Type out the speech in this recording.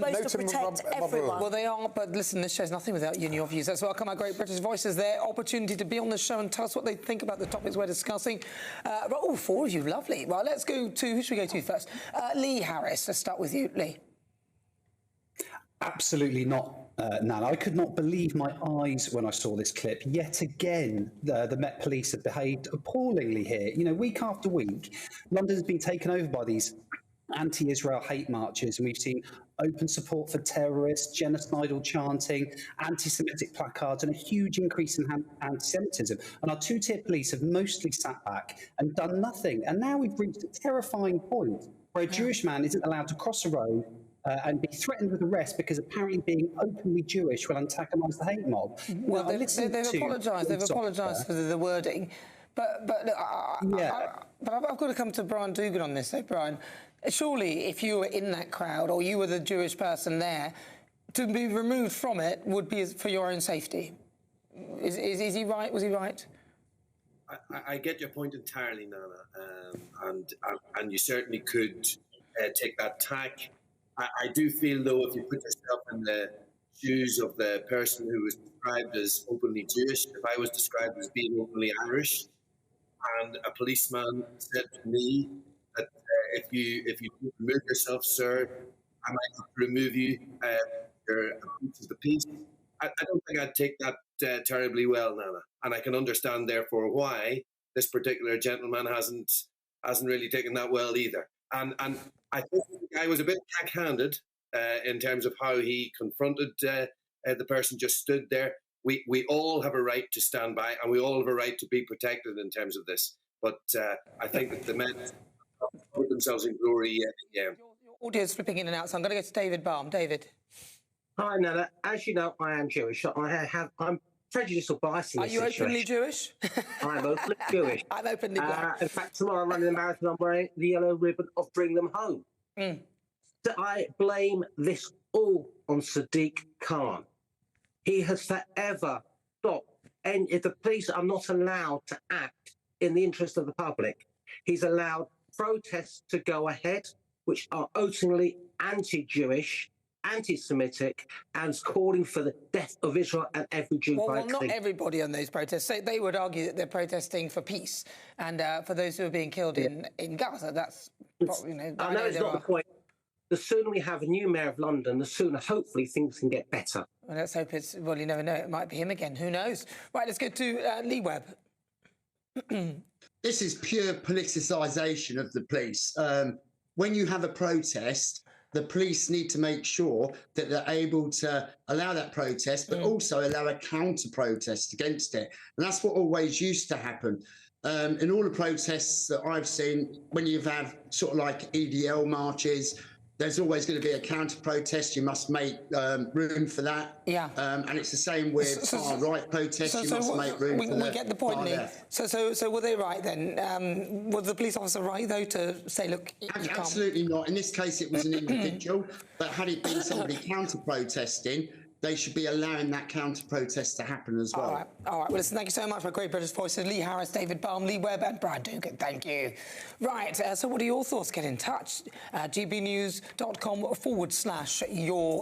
Supposed to protect everyone. Well, they are, but listen, this show's nothing without you and your views. That's welcome our great British voices. Their opportunity to be on the show and tell us what they think about the topics we're discussing. Oh, four of you, lovely. Well, let's go to, who should we go to first? Lee Harris, let's start with you, Lee. Absolutely not, Nana. I could not believe my eyes when I saw this clip. Yet again, the Met Police have behaved appallingly here. You know, week after week, London's been taken over by these anti-Israel hate marches, and we've seen open support for terrorists, genocidal chanting, anti-Semitic placards, and a huge increase in anti-Semitism. And our two-tier police have mostly sat back and done nothing. And now we've reached a terrifying point where a Jewish man isn't allowed to cross a road and be threatened with arrest because apparently being openly Jewish will antagonise the hate mob. Well, they've apologised. They've apologised for the wording. But I've got to come to Brian Dugan on this. So, Brian, surely if you were in that crowd or you were the Jewish person there, to be removed from it would be for your own safety. Is he right? Was he right? I get your point entirely, Nana, and you certainly could take that tack. I do feel, though, if you put yourself in the shoes of the person who was described as openly Jewish, if I was described as being openly Irish, and a policeman said to me that if you remove yourself, sir, I might have to remove you. You're a breach of the peace. I don't think I'd take that terribly well, Nana, and I can understand therefore why this particular gentleman hasn't really taken that well either. And I think the guy was a bit backhanded in terms of how he confronted the person just stood there. We all have a right to stand by, and we all have a right to be protected in terms of this. But I think that the men put themselves in glory yet again. Your audio's flipping in and out, so I'm going to go to David Baum. David. Hi, Nana. As you know, I am Jewish. I'm prejudiced or biased in this situation. Are you openly Jewish? I'm openly Jewish. I'm openly black. In fact, tomorrow I'm running the marathon. I'm wearing the yellow ribbon of Bring Them Home. So I blame this all on Sadiq Khan. He has forever stopped, and if the police are not allowed to act in the interest of the public, he's allowed protests to go ahead, which are openly anti-Jewish, anti-Semitic, and calling for the death of Israel and every Jew. Well, not everybody on those protests. They would argue that they're protesting for peace and for those who are being killed in Gaza. That's probably, I know it's not the point. The sooner we have a new mayor of London, the sooner, hopefully, things can get better. Well, let's hope it's... Well, you never know. It might be him again. Who knows? Right, let's go to Lee Webb. This is pure politicisation of the police. When you have a protest, the police need to make sure that they're able to allow that protest, but also allow a counter-protest against it. And that's what always used to happen. In all the protests that I've seen, when you've had sort of like EDL marches, there's always going to be a counter-protest. You must make room for that. Yeah. And it's the same with far-right protests. You must make room for that. We get the point, Lee. So were they right then? Was the police officer right, though, to say, look, you can't... Absolutely not. In this case, it was an individual. But had it been somebody counter-protesting, they should be allowing that counter-protest to happen as well. All right. Well, listen, thank you so much for great British voices. Lee Harris, David Baum, Lee Webb and Brian Dugan. Thank you. Right, so what are your thoughts? Get in touch. gbnews.com/your